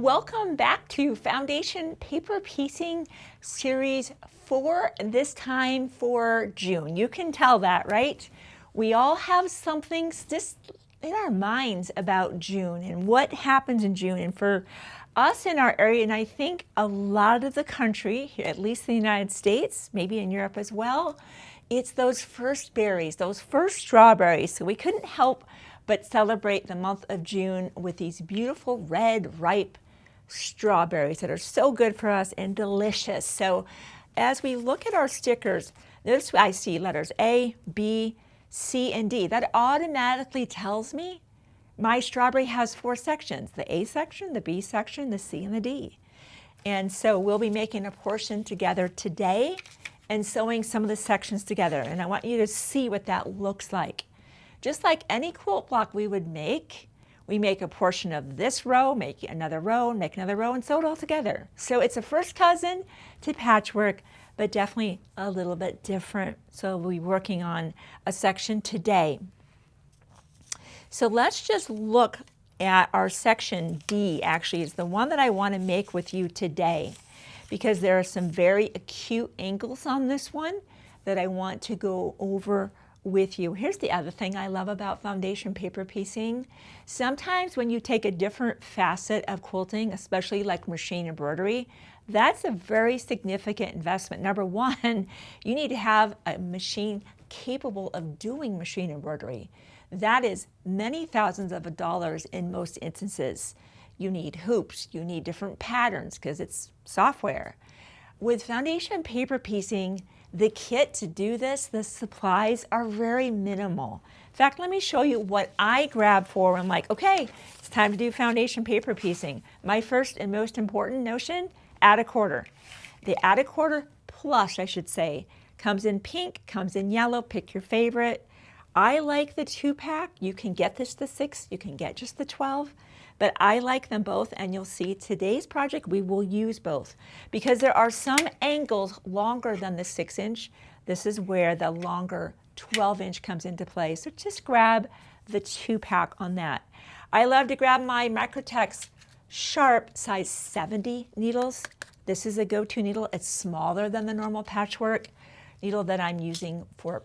welcome back to Foundation Paper Piecing Series 4, this time for June. You can tell that, right? We all have something just in our minds about June and what happens in June. And for us in our area, and I think a lot of the country, at least the United States, maybe in Europe as well, it's those first berries, those first strawberries. So we couldn't help but celebrate the month of June with these beautiful red, ripe strawberries that are so good for us and delicious. So as we look at our stickers, notice I see letters A, B, C, and D. That automatically tells me my strawberry has 4 sections: the A section, the B section, the C, and the D. And so we'll be making a portion together today and sewing some of the sections together. And I want you to see what that looks like. Just like any quilt block we would make, we make a portion of this row, make another row, make another row, and sew it all together. So it's a first cousin to patchwork, but definitely a little bit different. So we'll be working on a section today. So let's just look at our section D. Actually, is the one that I want to make with you today, because there are some very acute angles on this one that I want to go over with you. Here's the other thing I love about foundation paper piecing. Sometimes when you take a different facet of quilting, especially like machine embroidery, that's a very significant investment. Number one, you need to have a machine capable of doing machine embroidery. That is many thousands of dollars in most instances. You need hoops, you need different patterns because it's software. With foundation paper piecing, the kit to do this, the supplies are very minimal. In fact, let me show you what I grab for when I'm like, okay, it's time to do foundation paper piecing. My first and most important notion, add a quarter. The add a quarter plus, I should say, comes in pink, comes in yellow, pick your favorite. I like the 2-pack. You can get this the 6, you can get just the 12. But I like them both, and you'll see today's project we will use both because there are some angles longer than the 6-inch. This is where the longer 12-inch comes into play. So just grab the 2-pack on that. I love to grab my Microtex Sharp size 70 needles. This is a go-to needle. It's smaller than the normal patchwork needle that I'm using for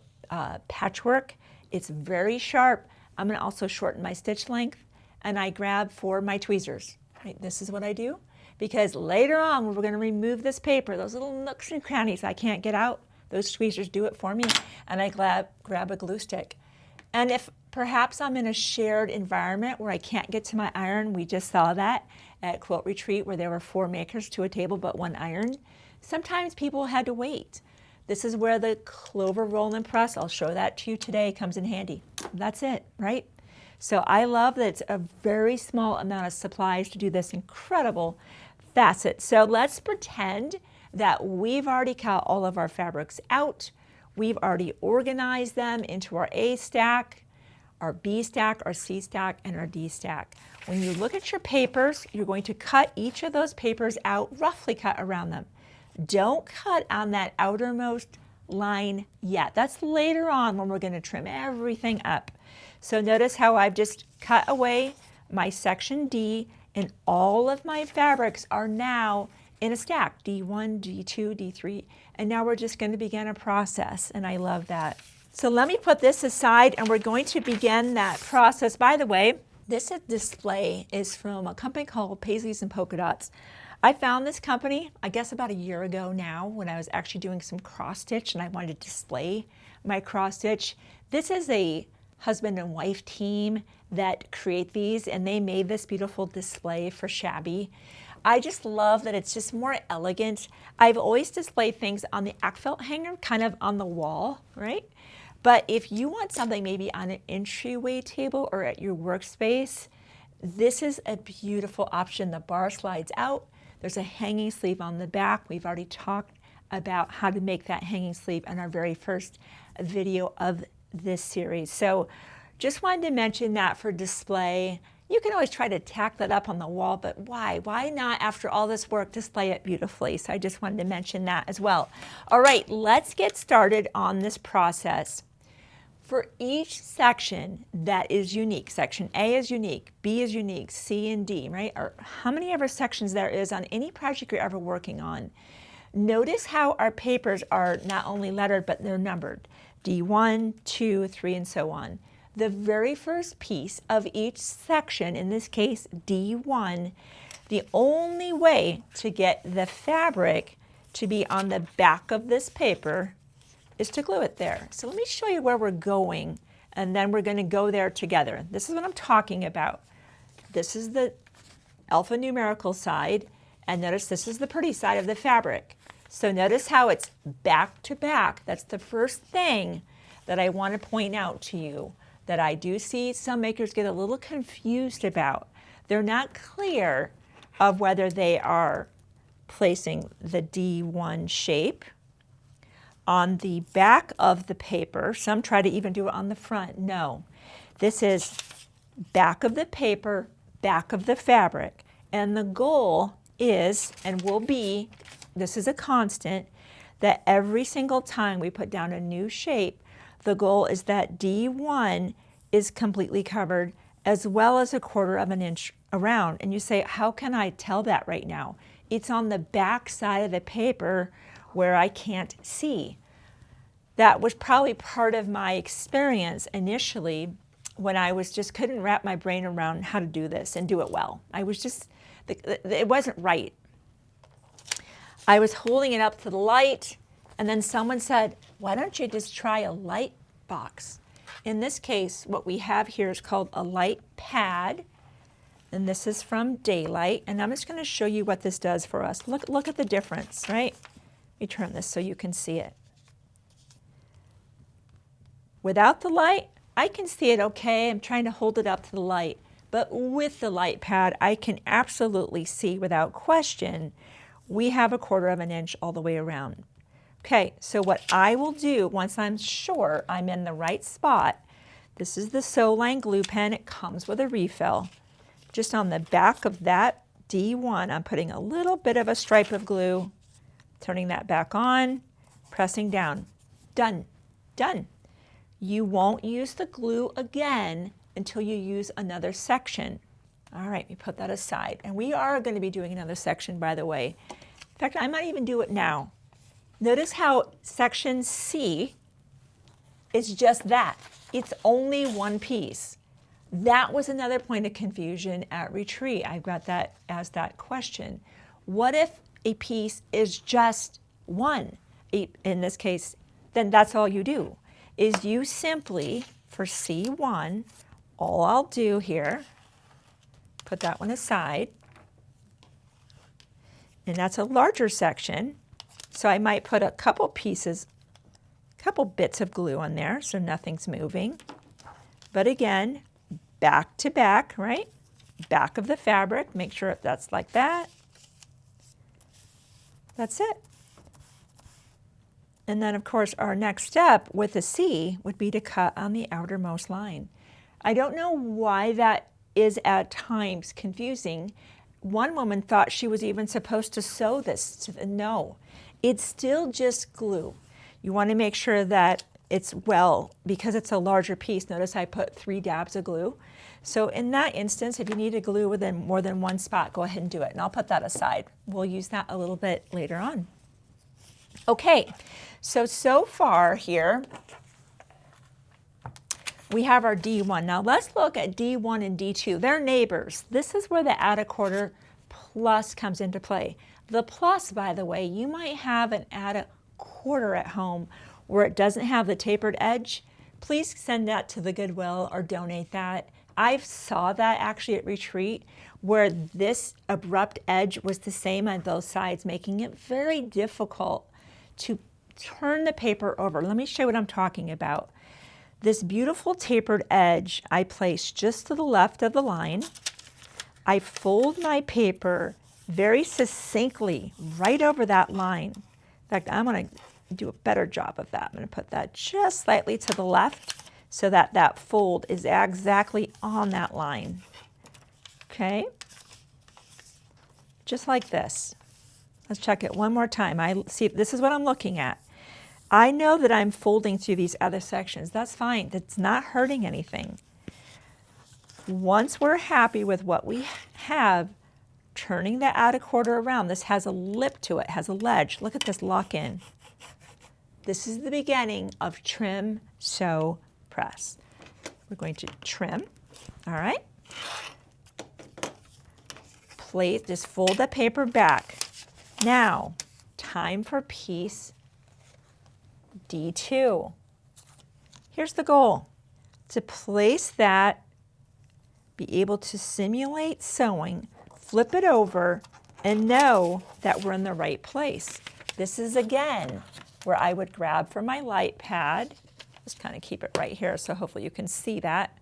patchwork. It's very sharp. I'm going to also shorten my stitch length. And I grab for my tweezers. Right? This is what I do, because later on when we're going to remove this paper, those little nooks and crannies I can't get out, those tweezers do it for me, and I grab a glue stick. And if perhaps I'm in a shared environment where I can't get to my iron, we just saw that at Quilt Retreat where there were 4 makers to a table but 1 iron, sometimes people had to wait. This is where the clover roll and press, I'll show that to you today, comes in handy. That's it, right? So I love that it's a very small amount of supplies to do this incredible facet. So let's pretend that we've already cut all of our fabrics out. We've already organized them into our A stack, our B stack, our C stack, and our D stack. When you look at your papers, you're going to cut each of those papers out, roughly cut around them. Don't cut on that outermost line yet. That's later on when we're going to trim everything up. So notice how I've just cut away my section D, and all of my fabrics are now in a stack, D1, D2, D3, and now we're just going to begin a process, and I love that. So let me put this aside, and we're going to begin that process. By the way, this display is from a company called Paisleys and Polka Dots. I found this company, I guess about a year ago now, when I was actually doing some cross stitch and I wanted to display my cross stitch. This is a husband and wife team that create these, and they made this beautiful display for Shabby. I just love that it's just more elegant. I've always displayed things on the Ackfelt hanger, kind of on the wall, right? But if you want something maybe on an entryway table or at your workspace, this is a beautiful option. The bar slides out. There's a hanging sleeve on the back. We've already talked about how to make that hanging sleeve in our very first video of this series. So just wanted to mention that for display. You can always try to tack that up on the wall, but why? Why not, after all this work, display it beautifully? So I just wanted to mention that as well. All right, let's get started on this process. For each section that is unique, section A is unique, B is unique, C and D, right? Or how many ever sections there is on any project you're ever working on. Notice how our papers are not only lettered, but they're numbered. D1, 2, 3, and so on. The very first piece of each section, in this case D1, the only way to get the fabric to be on the back of this paper is to glue it there. So let me show you where we're going, and then we're going to go there together. This is what I'm talking about. This is the alphanumerical side, and notice this is the pretty side of the fabric. So notice how it's back to back. That's the first thing that I want to point out to you, that I do see some makers get a little confused about. They're not clear of whether they are placing the D1 shape on the back of the paper. Some try to even do it on the front. No, this is back of the paper, back of the fabric. And the goal is, and will be, this is a constant, that every single time we put down a new shape, the goal is that D1 is completely covered, as well as 1/4 of an inch around. And you say, how can I tell that right now? It's on the back side of the paper where I can't see. That was probably part of my experience initially when I was just couldn't wrap my brain around how to do this and do it well. I was just, it wasn't right. I was holding it up to the light, and then someone said, why don't you just try a light box? In this case, what we have here is called a light pad, and this is from Daylight, and I'm just going to show you what this does for us. Look at the difference, right? Let me turn this so you can see it. Without the light, I can see it okay. I'm trying to hold it up to the light. But with the light pad, I can absolutely see without question, we have 1/4 of an inch all the way around. Okay, so what I will do once I'm sure I'm in the right spot, this is the Soline glue pen. It comes with a refill. Just on the back of that D1, I'm putting a little bit of a stripe of glue, turning that back on, pressing down. Done, done. You won't use the glue again until you use another section. All right, we put that aside. And we are going to be doing another section, by the way. In fact, I might even do it now. Notice how section C is just that. It's only one piece. That was another point of confusion at retreat. I got that as that question. What if a piece is just one? In this case, then that's all you do. Is you simply, for C1, all I'll do here, put that one aside, and that's a larger section, so I might put a couple pieces, couple bits of glue on there so nothing's moving. But again, back to back, right? Back of the fabric, make sure that's like that. That's it. And then, of course, our next step with a C would be to cut on the outermost line. I don't know why that is at times confusing. One woman thought she was even supposed to sew this. No, it's still just glue. You want to make sure that it's well, because it's a larger piece. Notice I put 3 dabs of glue. So in that instance, if you need to glue within more than one spot, go ahead and do it. And I'll put that aside. We'll use that a little bit later on. Okay, so far here, we have our D1. Now let's look at D1 and D2. They're neighbors. This is where the add 1/4 plus comes into play. The plus, by the way, you might have an add 1/4 at home where it doesn't have the tapered edge. Please send that to the Goodwill or donate that. I saw that actually at retreat where this abrupt edge was the same on both sides, making it very difficult to turn the paper over. Let me show you what I'm talking about. This beautiful tapered edge I place just to the left of the line. I fold my paper very succinctly right over that line. In fact, I'm going to do a better job of that. I'm going to put that just slightly to the left so that that fold is exactly on that line. Okay? Just like this. Let's check it one more time. I see, this is what I'm looking at. I know that I'm folding through these other sections. That's fine. That's not hurting anything. Once we're happy with what we have, turning the outer quarter around, this has a lip to it, has a ledge. Look at this lock in. This is the beginning of trim, sew, press. We're going to trim, all right? Plate, just fold the paper back. Now, time for piece D2. Here's the goal, to place that, be able to simulate sewing, flip it over, and know that we're in the right place. This is, again, where I would grab for my light pad, just kind of keep it right here so hopefully you can see that.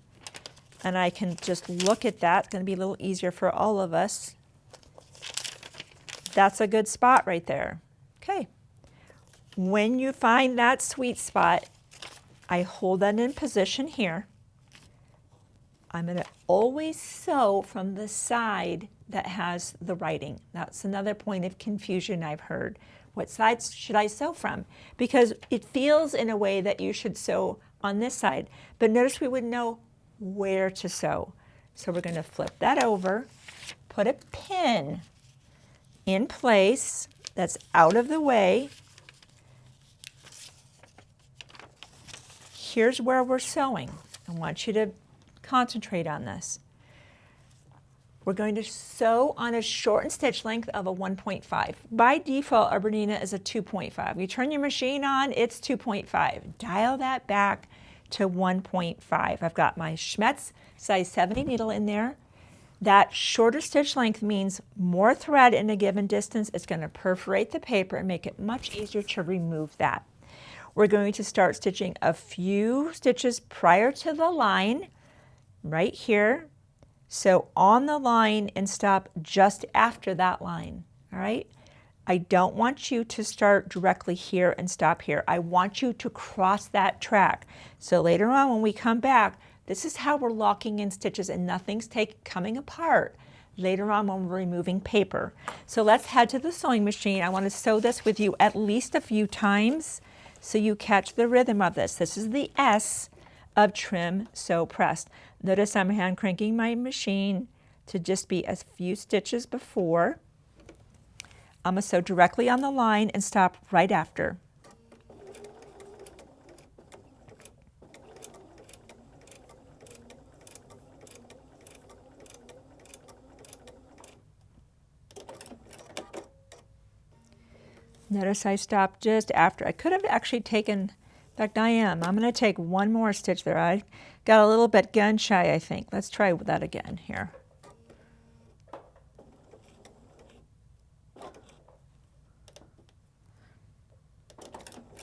And I can just look at that. It's going to be a little easier for all of us. That's a good spot right there. Okay. When you find that sweet spot, I hold that in position here. I'm going to always sew from the side that has the writing. That's another point of confusion I've heard. What sides should I sew from? Because it feels in a way that you should sew on this side. But notice we wouldn't know where to sew. So we're going to flip that over, put a pin in place that's out of the way. Here's where we're sewing. I want you to concentrate on this. We're going to sew on a shortened stitch length of a 1.5. By default, our Bernina is a 2.5. You turn your machine on, it's 2.5. Dial that back to 1.5. I've got my Schmetz size 70 needle in there. That shorter stitch length means more thread in a given distance. It's going to perforate the paper and make it much easier to remove that. We're going to start stitching a few stitches prior to the line, right here. So on the line and stop just after that line, all right? I don't want you to start directly here and stop here. I want you to cross that track. So later on when we come back, this is how we're locking in stitches and nothing's coming apart later on when we're removing paper. So let's head to the sewing machine. I want to sew this with you at least a few times so you catch the rhythm of this. This is the S of trim, sew, press. Notice I'm hand cranking my machine to just be a few stitches before. I'm going to sew directly on the line and stop right after. Notice I stopped just after. I could have actually taken, in fact I am. I'm going to take one more stitch there. I got a little bit gun shy, I think. Let's try that again here.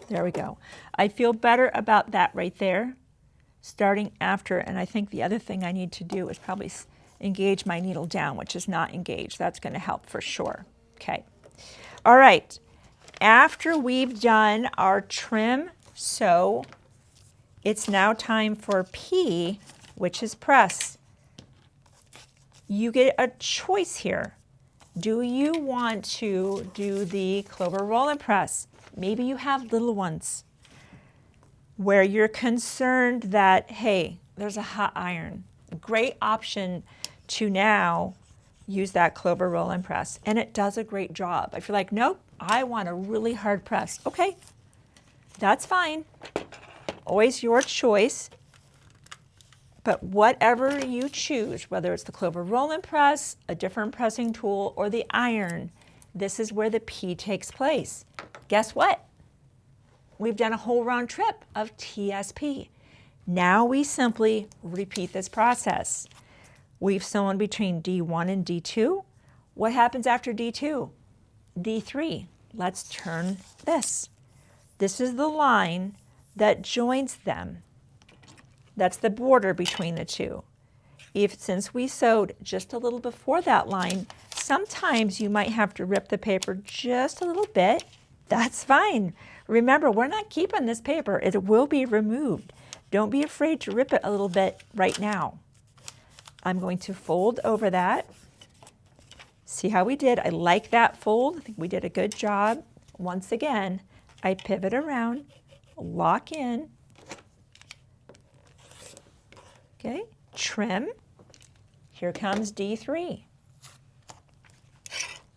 There we go. I feel better about that right there, starting after. And I think the other thing I need to do is probably engage my needle down, which is not engaged. That's going to help for sure. Okay. All right. After we've done our trim, sew, it's now time for P, which is press. You get a choice here. Do you want to do the clover roll and press? Maybe you have little ones where you're concerned that, hey, there's a hot iron. Great option to now use that clover roll and press. And it does a great job. If you're like, nope, I want a really hard press. Okay, that's fine. Always your choice. But whatever you choose, whether it's the clover roll and press, a different pressing tool, or the iron, this is where the P takes place. Guess what? We've done a whole round trip of TSP. Now we simply repeat this process. We've sewn between D1 and D2. What happens after D2? D3. Let's turn this. This is the line that joins them. That's the border between the two. Since we sewed just a little before that line, sometimes you might have to rip the paper just a little bit. That's fine. Remember, we're not keeping this paper. It will be removed. Don't be afraid to rip it a little bit right now. I'm going to fold over that. See how we did? I like that fold. I think we did a good job. Once again, I pivot around, lock in, okay, trim. Here comes D3.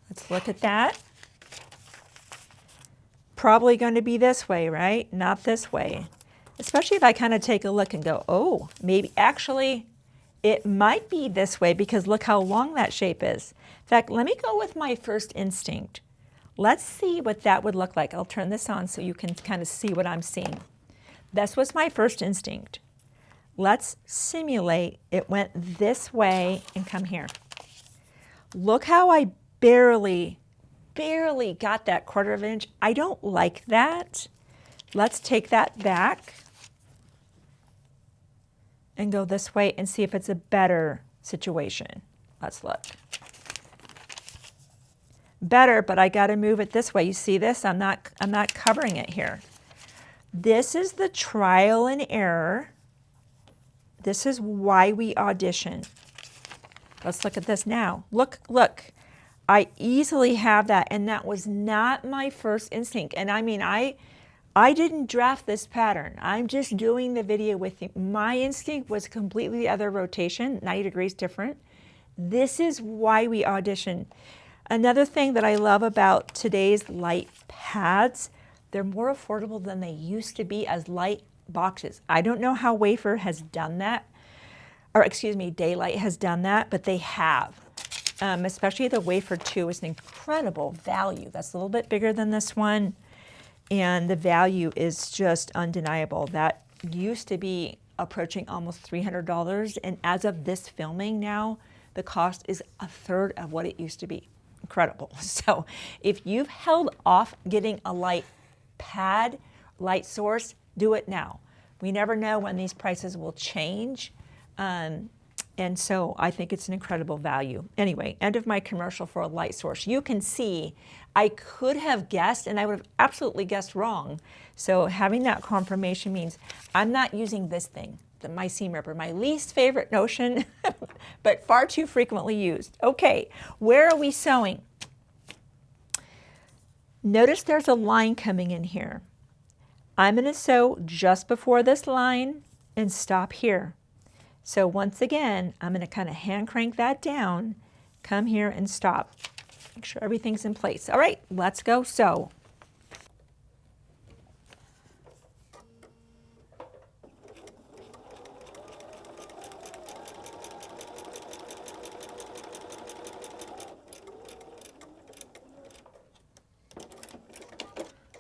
Let's look at that. Probably going to be this way, right? Not this way. Especially if I kind of take a look and go, oh, maybe actually it might be this way because look how long that shape is. In fact, let me go with my first instinct. Let's see what that would look like. I'll turn this on so you can kind of see what I'm seeing. This was my first instinct. Let's simulate it went this way and come here. Look how I barely got that 1/4 of an inch. I don't like that. Let's take that back and go this way and see if it's a better situation. Let's look. Better, but I got to move it this way. You see this? I'm not covering it here. This is the trial and error. This is why we audition. Let's look at this now. Look. I easily have that, and that was not my first instinct. And I mean, I didn't draft this pattern. I'm just doing the video with you. My instinct was completely the other rotation, 90 degrees different. This is why we audition. Another thing that I love about today's light pads, they're more affordable than they used to be as light boxes. I don't know how Wafer has done that, or excuse me, Daylight has done that, but they have. Especially the Wafer 2 is an incredible value. That's a little bit bigger than this one, and the value is just undeniable. That used to be approaching almost $300, and as of this filming now, the cost is 1/3 of what it used to be. Incredible. So if you've held off getting a light pad, light source, do it now. We never know when these prices will change. And so I think it's an incredible value. Anyway, end of my commercial for a light source. You can see I could have guessed, and I would have absolutely guessed wrong. So having that confirmation means I'm not using this thing, my seam ripper, my least favorite notion, but far too frequently used. Okay, where are we sewing? Notice there's a line coming in here. I'm going to sew just before this line and stop here. So once again, I'm going to kind of hand crank that down, come here and stop. Make sure everything's in place. All right, let's go sew.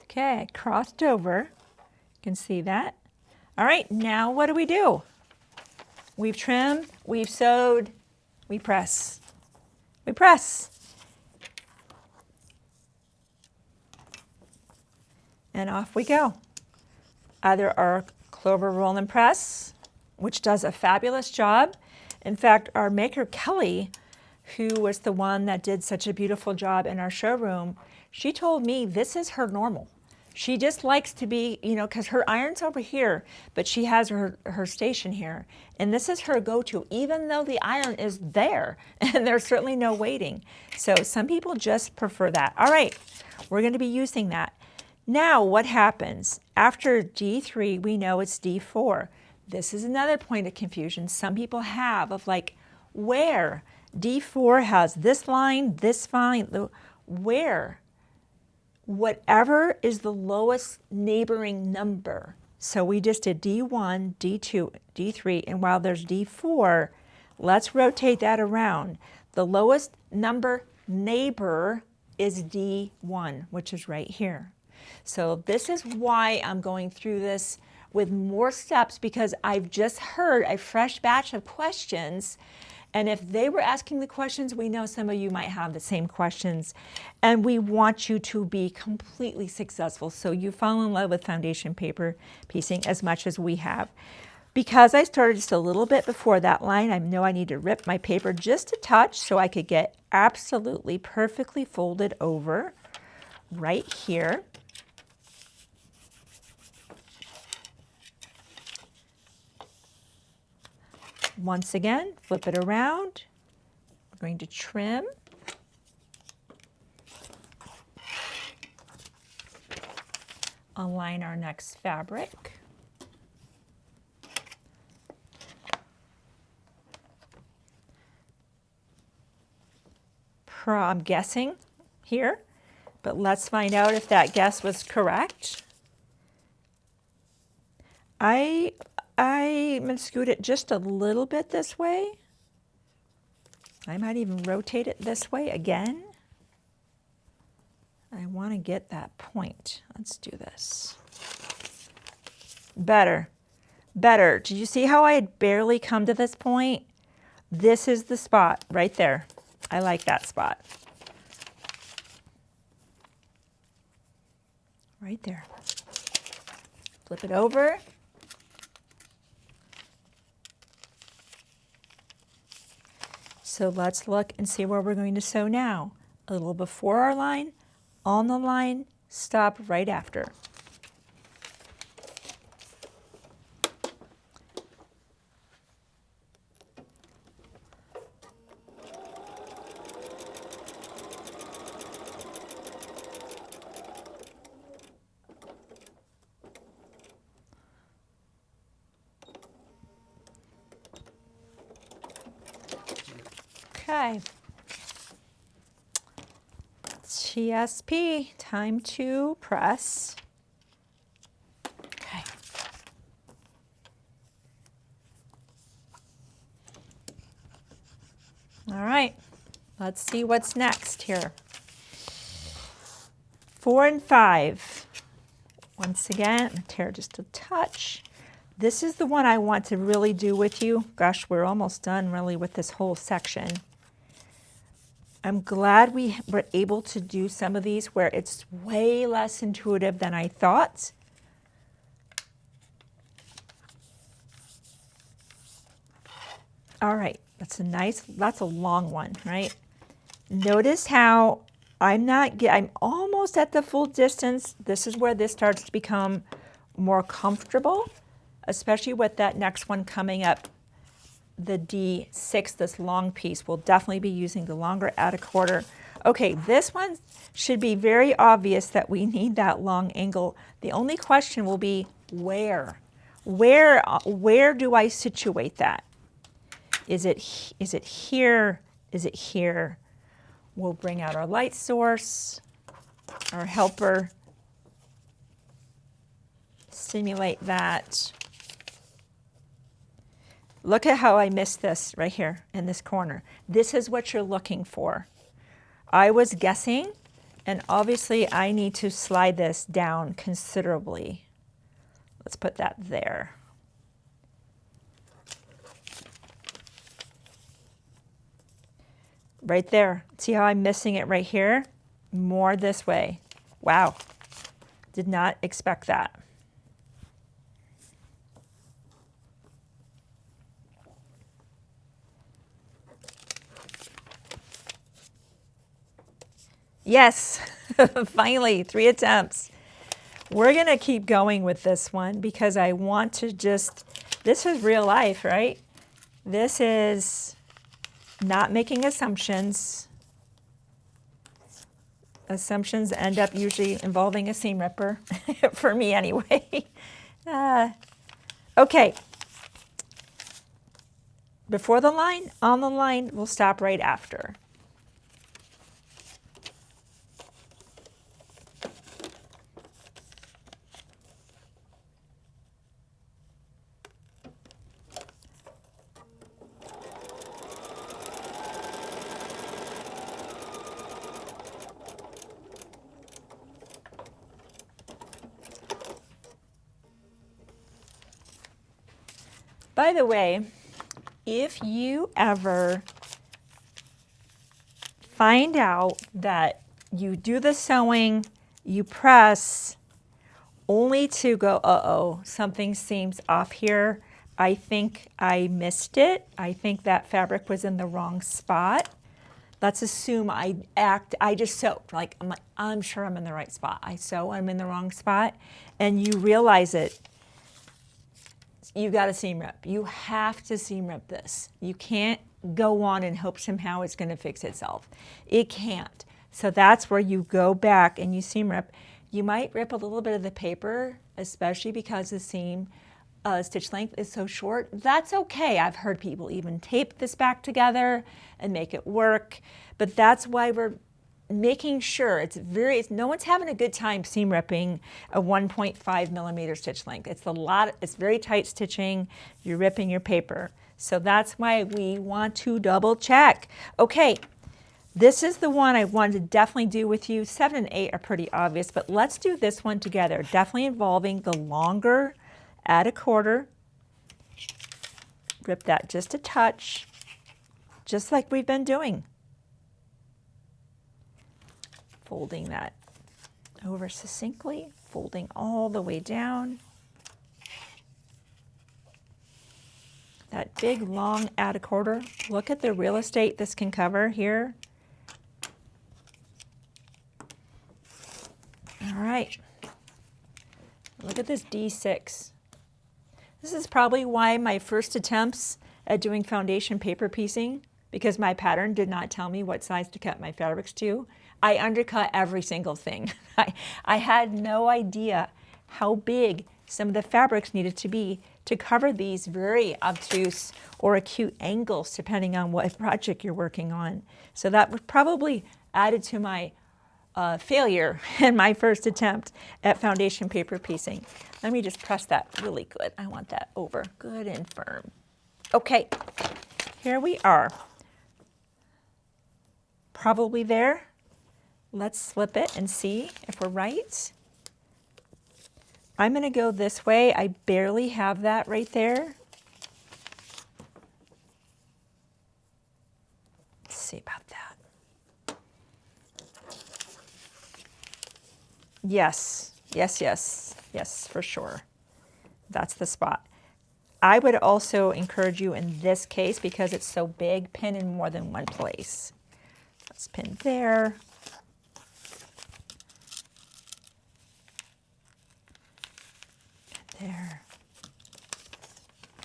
Okay, crossed over. You can see that. All right, now what do? We've trimmed, we've sewed, we press. We press. And off we go. Either our clover roll and press, which does a fabulous job. In fact, our maker Kelly, who was the one that did such a beautiful job in our showroom, she told me this is her normal. She just likes to be, you know, because her iron's over here, but she has her station here. And this is her go-to, even though the iron is there, and there's certainly no waiting. So some people just prefer that. All right, we're going to be using that. Now what happens? After D3, we know it's D4. This is another point of confusion some people have of like, where? D4 has this line, where? Whatever is the lowest neighboring number. So we just did D1, D2, D3, and while there's D4, let's rotate that around. The lowest number neighbor is D1, which is right here. So this is why I'm going through this with more steps, because I've just heard a fresh batch of questions. And if they were asking the questions, we know some of you might have the same questions. And we want you to be completely successful so you fall in love with foundation paper piecing as much as we have. Because I started just a little bit before that line, I know I need to rip my paper just a touch so I could get absolutely perfectly folded over right here. Once again, flip it around. We're going to trim. align our next fabric. I'm guessing here, but let's find out if that guess was correct. I'm going to scoot it just a little bit this way. I might even rotate it this way again. I want to get that point. Let's do this. Better. Better. Did you see how I had barely come to this point? This is the spot right there. I like that spot. Right there. Flip it over. So let's look and see where we're going to sew now. A little before our line, on the line, stop right after. Okay. TSP, time to press. Okay. All right, let's see what's next here. 4 and 5. Once again, tear just a touch. This is the one I want to really do with you. Gosh, we're almost done really with this whole section. I'm glad we were able to do some of these where it's way less intuitive than I thought. All right, that's a long one, right? Notice how I'm almost at the full distance. This is where this starts to become more comfortable, especially with that next one coming up. The D6, this long piece, we'll definitely be using the longer at a quarter. Okay, this one should be very obvious that we need that long angle. The only question will be where? Where do I situate that? Is it here? Is it here? We'll bring out our light source, our helper, simulate that. Look at how I missed this right here in this corner. This is what you're looking for. I was guessing, and obviously I need to slide this down considerably. Let's put that there. Right there. See how I'm missing it right here? More this way. Wow. Did not expect that. Yes, finally, 3 attempts. We're going to keep going with this one because I want to this is real life, right? This is not making assumptions. Assumptions end up usually involving a seam ripper, for me anyway. Okay. Before the line, on the line, we'll stop right after. By the way, if you ever find out that you do the sewing, you press, only to go, uh-oh, something seems off here. I think I missed it. I think that fabric was in the wrong spot. Let's assume I just sewed. I'm sure I'm in the right spot. I sew, I'm in the wrong spot, and you realize it. You got to seam rip. You have to seam rip this. You can't go on and hope somehow it's going to fix itself. It can't. So that's where you go back and you seam rip. You might rip a little bit of the paper, especially because the seam stitch length is so short. That's okay. I've heard people even tape this back together and make it work, but that's why we're making sure no one's having a good time seam ripping a 1.5 millimeter stitch length. It's very tight stitching. You're ripping your paper. So that's why we want to double check. Okay, this is the one I wanted to definitely do with you. 7 and 8 are pretty obvious, but let's do this one together. Definitely involving the longer, add a quarter, rip that just a touch, just like we've been doing. Folding that over succinctly, folding all the way down. That big, long add a quarter. Look at the real estate this can cover here. All right. Look at this D6. This is probably why my first attempts at doing foundation paper piecing, because my pattern did not tell me what size to cut my fabrics to, I undercut every single thing. I had no idea how big some of the fabrics needed to be to cover these very obtuse or acute angles, depending on what project you're working on. So that was probably added to my failure in my first attempt at foundation paper piecing. Let me just press that really good. I want that over good and firm. Okay, here we are. Probably there. Let's slip it and see if we're right. I'm going to go this way. I barely have that right there. Let's see about that. Yes, yes, yes, yes, for sure. That's the spot. I would also encourage you in this case, because it's so big, pin in more than one place. Let's pin there. There.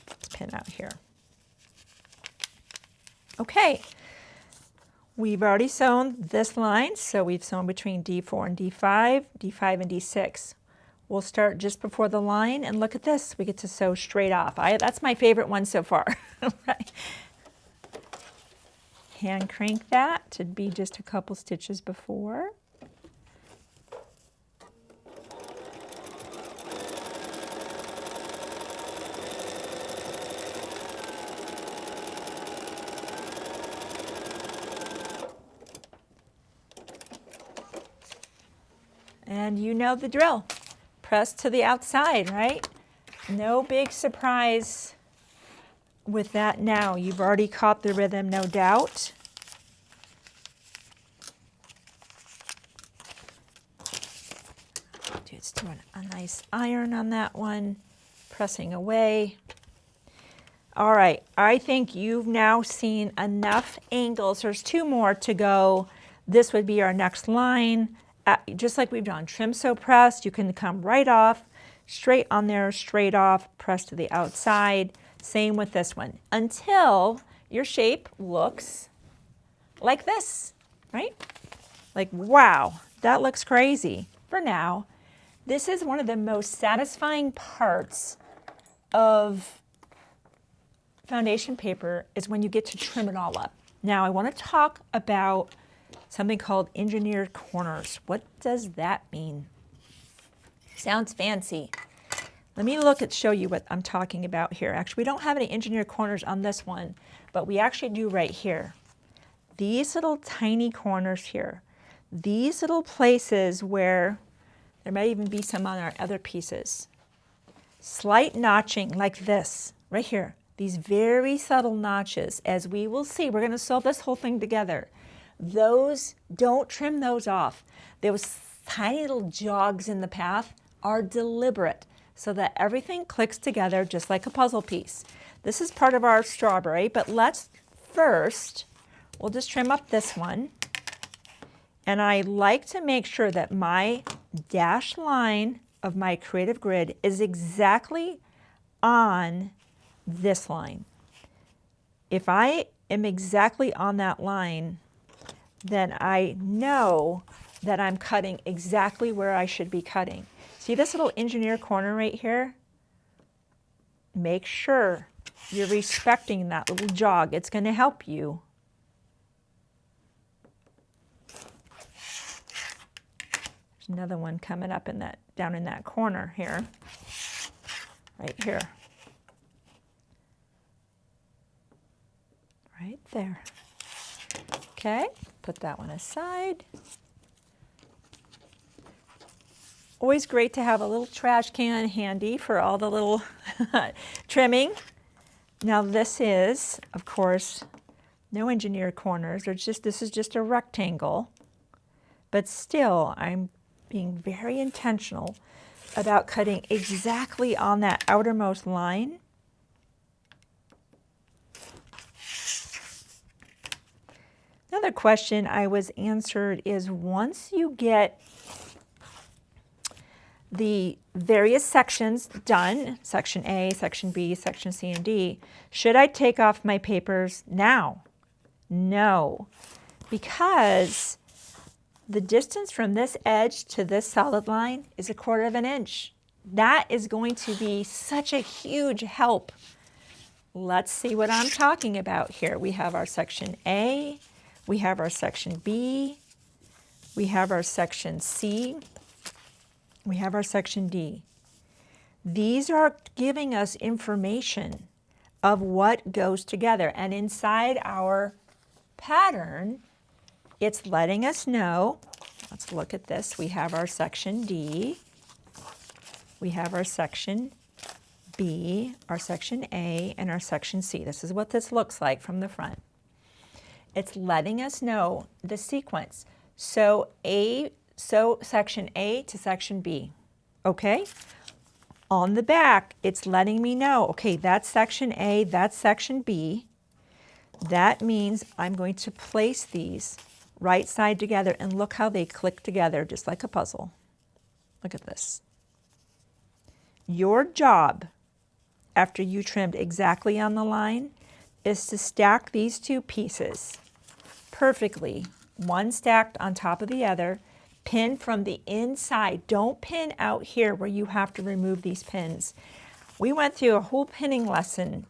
Let's pin out here. Okay, we've already sewn this line, so we've sewn between D4 and D5, D5 and D6. We'll start just before the line, and look at this. We get to sew straight off. That's my favorite one so far. Right. Hand crank that to be just a couple stitches before. And you know the drill. Press to the outside, right? No big surprise with that now. You've already caught the rhythm, no doubt. Just doing a nice iron on that one, pressing away. All right, I think you've now seen enough angles. There's 2 more to go. This would be our next line. Just like we've done, trim, sew, press, you can come right off, straight on there, straight off, press to the outside. Same with this one, until your shape looks like this, right? Like, wow, that looks crazy. For now, this is one of the most satisfying parts of foundation paper, is when you get to trim it all up. Now, I want to talk about something called engineered corners. What does that mean? Sounds fancy. Let me show you what I'm talking about here. Actually, we don't have any engineered corners on this one, but we actually do right here. These little tiny corners here. These little places where there might even be some on our other pieces. Slight notching like this, right here. These very subtle notches, as we will see. We're going to sew this whole thing together. Those, don't trim those off. Those tiny little jogs in the path are deliberate so that everything clicks together just like a puzzle piece. This is part of our strawberry, but let's first, we'll just trim up this one. And I like to make sure that my dashed line of my creative grid is exactly on this line. If I am exactly on that line, then I know that I'm cutting exactly where I should be cutting. See this little engineer corner right here? Make sure you're respecting that little jog. It's going to help you. There's another one coming up in that, down in that corner here, right here. Right there. Okay, put that one aside. Always great to have a little trash can handy for all the little trimming. Now this is, of course, no engineered corners. This is just a rectangle. But still, I'm being very intentional about cutting exactly on that outermost line. Another question I was answered is once you get the various sections done, section A, section B, section C, and D, should I take off my papers now? No, because the distance from this edge to this solid line is 1/4 inch. That is going to be such a huge help. Let's see what I'm talking about here. We have our section A, we have our section B, we have our section C, we have our section D. These are giving us information of what goes together. And inside our pattern, it's letting us know, let's look at this. We have our section D, we have our section B, our section A, and our section C. This is what this looks like from the front. It's letting us know the sequence. So section A to section B, okay? On the back, it's letting me know, okay, that's section A, that's section B. That means I'm going to place these right side together, and look how they click together, just like a puzzle. Look at this. Your job, after you trimmed exactly on the line, is to stack these two pieces perfectly, one stacked on top of the other. Pin from the inside. Don't pin out here where you have to remove these pins. We went through a whole pinning lesson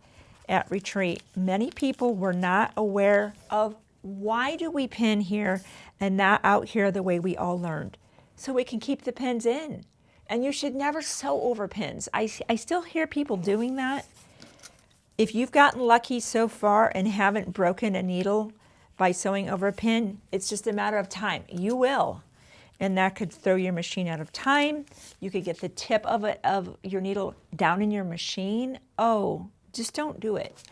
at retreat. Many people were not aware of why do we pin here and not out here the way we all learned, so we can keep the pins in. And you should never sew over pins. I still hear people doing that. If you've gotten lucky so far and haven't broken a needle by sewing over a pin, it's just a matter of time. You will. And that could throw your machine out of time. You could get the tip of your needle down in your machine. Oh, just don't do it.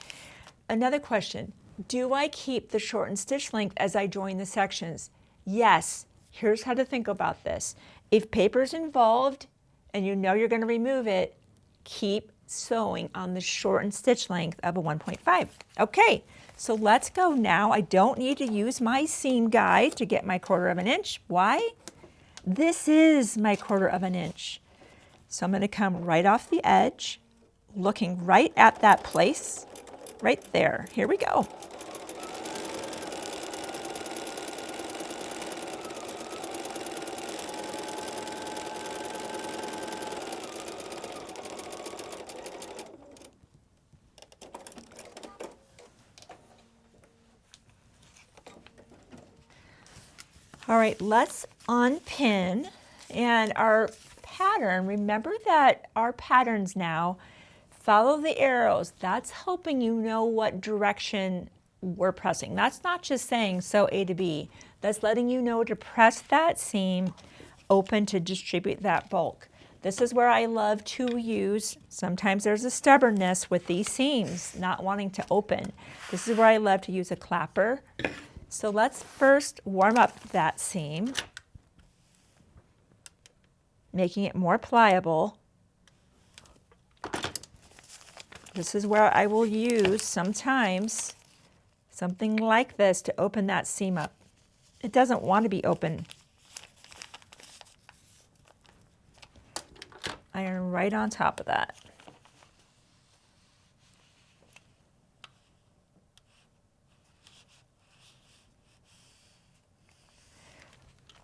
Another question, do I keep the shortened stitch length as I join the sections? Yes, here's how to think about this. If paper's involved and you know you're gonna remove it, keep sewing on the shortened stitch length of a 1.5. Okay, so let's go now. I don't need to use my seam guide to get my 1/4 inch. Why? This is my 1/4 inch. So I'm going to come right off the edge, looking right at that place, right there. Here we go. All right, let's unpin. And our pattern, remember that our patterns now follow the arrows. That's helping you know what direction we're pressing. That's not just saying sew A to B. That's letting you know to press that seam open to distribute that bulk. This is where I love to use, sometimes there's a stubbornness with these seams, not wanting to open. This is where I love to use a clapper. So let's first warm up that seam, making it more pliable. This is where I will use sometimes something like this to open that seam up. It doesn't want to be open. Iron right on top of that.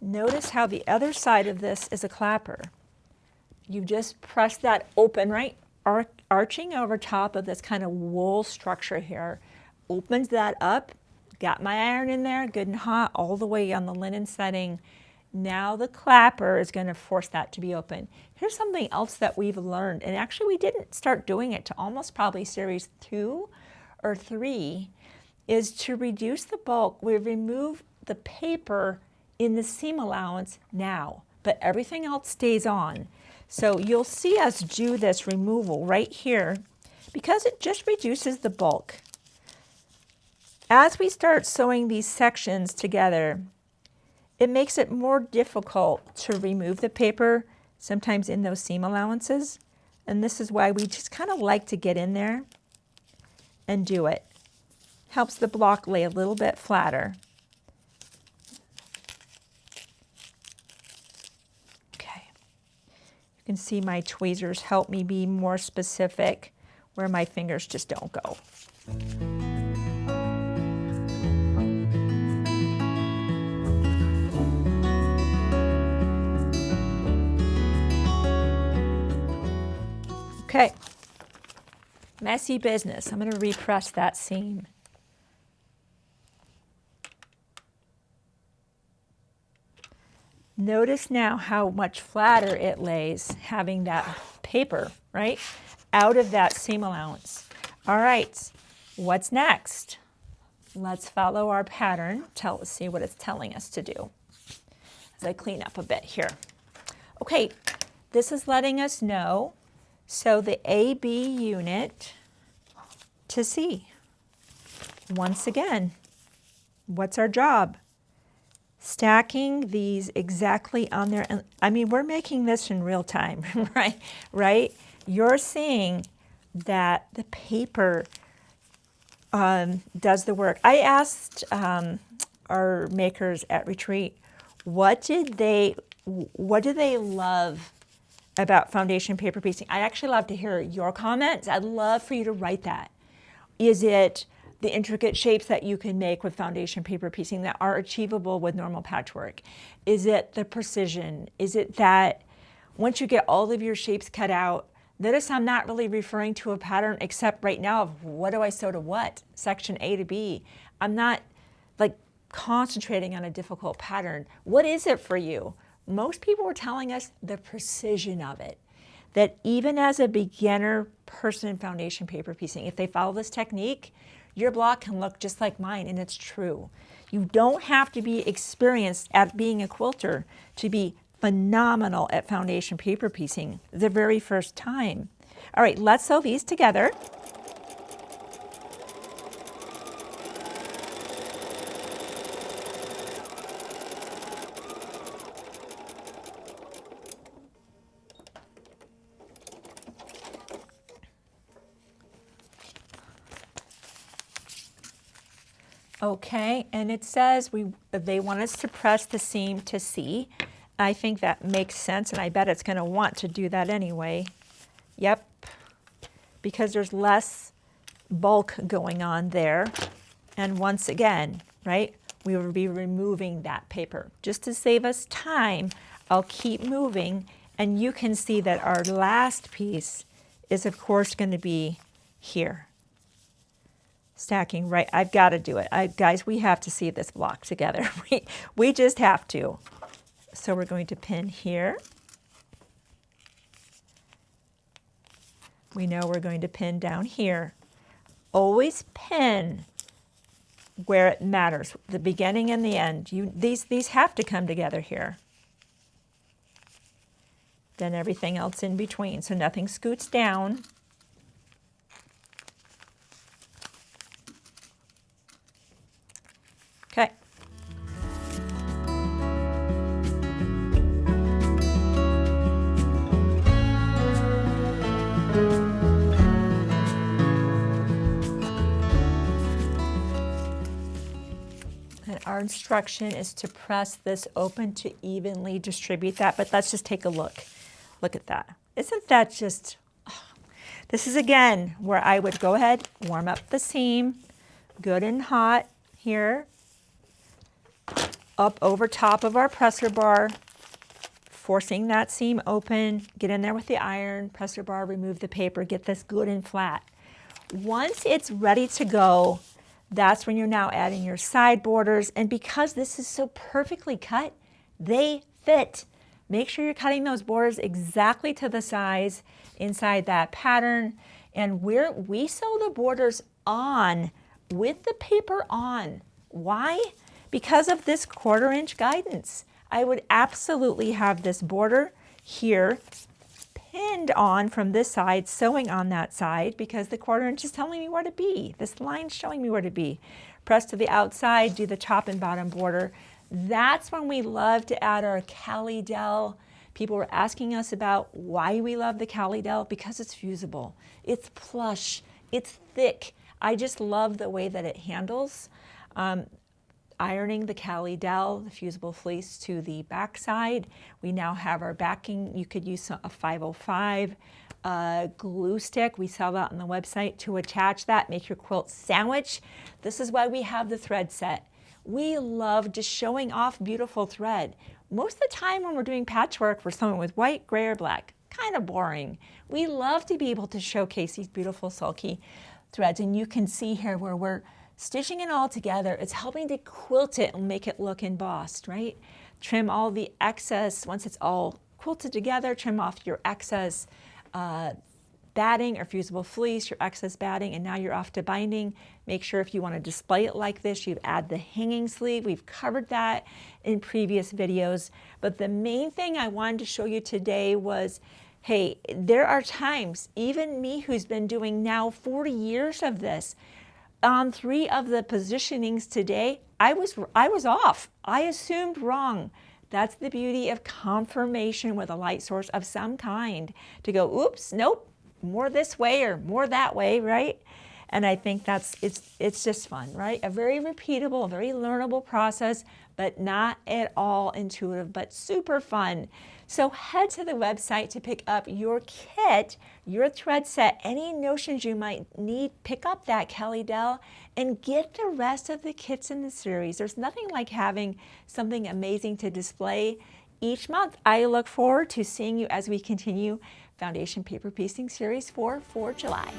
Notice how the other side of this is a clapper. You just press that open, right? Arching over top of this kind of wool structure here. Opens that up. Got my iron in there, good and hot, all the way on the linen setting. Now the clapper is going to force that to be open. Here's something else that we've learned, and actually we didn't start doing it to almost probably series 2 or 3, is to reduce the bulk. We remove the paper in the seam allowance now, but everything else stays on. So you'll see us do this removal right here because it just reduces the bulk. As we start sewing these sections together, it makes it more difficult to remove the paper, sometimes in those seam allowances. And this is why we just kind of like to get in there and do it. Helps the block lay a little bit flatter. Okay. You can see my tweezers help me be more specific where my fingers just don't go. Okay, messy business. I'm going to repress that seam. Notice now how much flatter it lays having that paper, right, out of that seam allowance. All right, what's next? Let's follow our pattern. See what it's telling us to do as I clean up a bit here. Okay, this is letting us know. So the AB unit to C. Once again, what's our job? Stacking these exactly on there. And I mean, we're making this in real time, right? Right? You're seeing that the paper does the work. I asked our makers at retreat, what do they love about foundation paper piecing? I actually love to hear your comments. I'd love for you to write that. Is it the intricate shapes that you can make with foundation paper piecing that are achievable with normal patchwork? Is it the precision? Is it that once you get all of your shapes cut out, notice I'm not really referring to a pattern except right now of what do I sew to what, section A to B. I'm not like concentrating on a difficult pattern. What is it for you? Most people were telling us the precision of it, that even as a beginner person in foundation paper piecing, if they follow this technique, your block can look just like mine, and it's true. You don't have to be experienced at being a quilter to be phenomenal at foundation paper piecing the very first time. All right, let's sew these together. Okay, and it says they want us to press the seam to C. I think that makes sense, and I bet it's going to want to do that anyway. Yep, because there's less bulk going on there. And once again, right, we will be removing that paper. Just to save us time, I'll keep moving, and you can see that our last piece is, of course, going to be here. Stacking right, I've got to do it. Guys, we have to see this block together. We just have to. So we're going to pin here. We know we're going to pin down here. Always pin where it matters, the beginning and the end. These have to come together here. Then everything else in between, so nothing scoots down. Okay. And our instruction is to press this open to evenly distribute that, but let's just take a look. Look at that. Isn't that just, oh. This is again where I would go ahead, warm up the seam, good and hot here. up over top of our presser bar, forcing that seam open, get in there with the iron, presser bar, remove the paper, get this good and flat. Once it's ready to go, that's when you're now adding your side borders. And because this is so perfectly cut, they fit. Make sure you're cutting those borders exactly to the size inside that pattern. And we sew the borders on with the paper on. Why? Because of this 1/4 inch guidance. I would absolutely have this border here pinned on from this side, sewing on that side, because the 1/4 inch is telling me where to be. This line's showing me where to be. Press to the outside, do the top and bottom border. That's when we love to add our Cali Dell. People were asking us about why we love the Cali Dell, because it's fusible, it's plush, it's thick. I just love the way that it handles. Ironing the Cali Dell, the fusible fleece, to the back side. We now have our backing. You could use a 505 glue stick. We sell that on the website to attach that, make your quilt sandwich. This is why we have the thread set. We love just showing off beautiful thread. Most of the time when we're doing patchwork for someone with white, gray, or black, kind of boring. We love to be able to showcase these beautiful sulky threads. And you can see here where we're stitching it all together. It's helping to quilt it and make it look embossed, right? Trim all the excess. Once it's all quilted together, trim off your excess batting or fusible fleece, your excess batting, and now you're off to binding. Make sure if you want to display it like this, you add the hanging sleeve. We've covered that in previous videos. But the main thing I wanted to show you today was, hey, there are times, even me who's been doing now 40 years of this, on 3 of the positionings today, I was off. I assumed wrong. That's the beauty of confirmation with a light source of some kind, to go, oops, nope, more this way or more that way, right? And I think it's just fun, right? A very repeatable, very learnable process, but not at all intuitive, but super fun. So head to the website to pick up your kit, your thread set, any notions you might need. Pick up that Cali Dell and get the rest of the kits in the series. There's nothing like having something amazing to display each month. I look forward to seeing you as we continue Foundation Paper Piecing Series 4 for July.